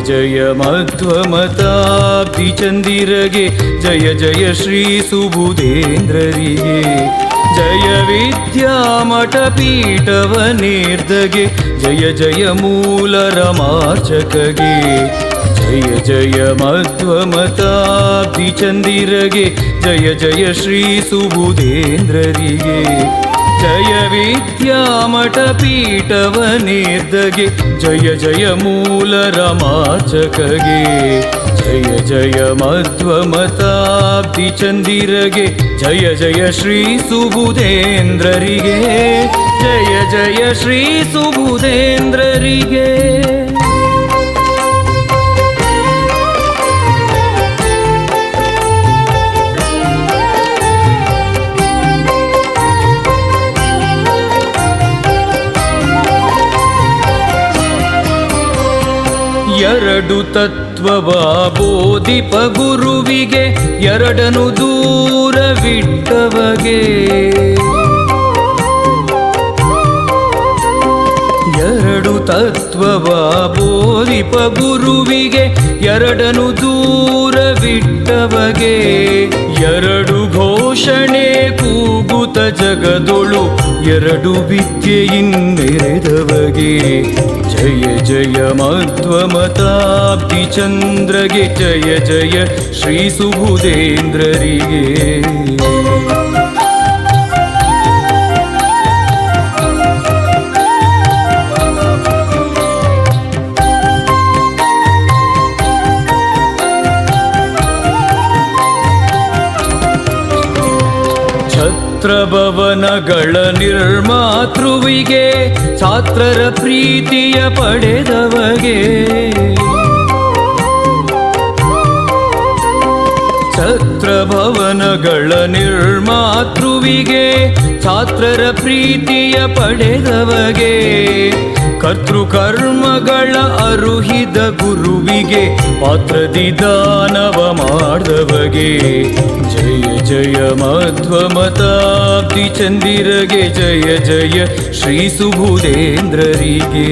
ಜಯ ಮಧ್ವಮತಾಬ್ಧಿ ಚಂದಿರಗೆ ಜಯ ಜಯ ಶ್ರೀ ಸುಬುಧೇಂದ್ರರಿಗೆ ಜಯ ವಿದ್ಯಾಮಠ ಪೀಠವನೇರ್ದಗೆ ಜಯ ಜಯ ಮೂಲ ರಮಾರ್ಚಕಗೆ ಜಯ ಜಯ ಮಧ್ವಮತಾಬ್ಧಿ ಚಂದಿರಗೆ ಜಯ ಜಯ ಶ್ರೀ ಸುಬುಧೇಂದ್ರರಿಗೆ ಜಯ ವಿದ್ಯಾಮಠ ಪೀಠವನೇರ್ದಗೆ ಜಯ ಜಯ ಮೂಲ ರಮಾರ್ಚಕಗೆ ಜಯ ಜಯ ಮಧ್ವಮತಾಬ್ಧಿ ಚಂದಿರಗೆ ಜಯ ಜಯ ಶ್ರೀ ಸುಬುಧೇಂದ್ರರಿಗೆ ಜಯ ಜಯ ಶ್ರೀ ಸುಬುಧೇಂದ್ರರಿಗೆ ಎರಡು ತತ್ವವ ಬೋಧಿಪ ಗುರುವಿಗೆ ಎರಡನು ದೂರವಿಟ್ಟವಗೆ ಎರಡು ತತ್ವವ ಬೋಧಿಪ ಗುರುವಿಗೆ ಎರಡನು ದೂರವಿಟ್ಟವಗೆ ಎರಡು ಘೋಷಣೆ ಕೂಗುತ ಜಗದೊಳು ಎರಡು ವಿದ್ಯೆಯಿಂದೆರೆದವಗೆ ಜಯ ಜಯ ಮಧ್ವಮತಾಬ್ಧಿ ಚಂದ್ರಗೆ ಜಯ ಜಯ ಶ್ರೀ ಸುಬುಧೇಂದ್ರರಿಗೆ ಛತ್ರಭವನಗಳ ನಿರ್ಮಾತೃವಿಗೆ ಛಾತ್ರರ ಪ್ರೀತಿಯ ಪಡೆದವಗೆ ಛತ್ರಭವನಗಳ ನಿರ್ಮಾತೃವಿಗೆ ಛಾತ್ರರ ಪ್ರೀತಿಯ ಪಡೆದವಗೆ ಕರ್ತೃಕರ್ಮಗಳ ಅರುಹಿದ ಗುರುವಿಗೆ ಪಾತ್ರದಿ ದಾನವ ಮಾಡಿದವಗೆ ಜಯ ಜಯ ಮಧ್ವಮತಾಬ್ಧಿ ಚಂದಿರಗೆ ಜಯ ಜಯ ಶ್ರೀ ಸುಬುಧೇಂದ್ರರಿಗೆ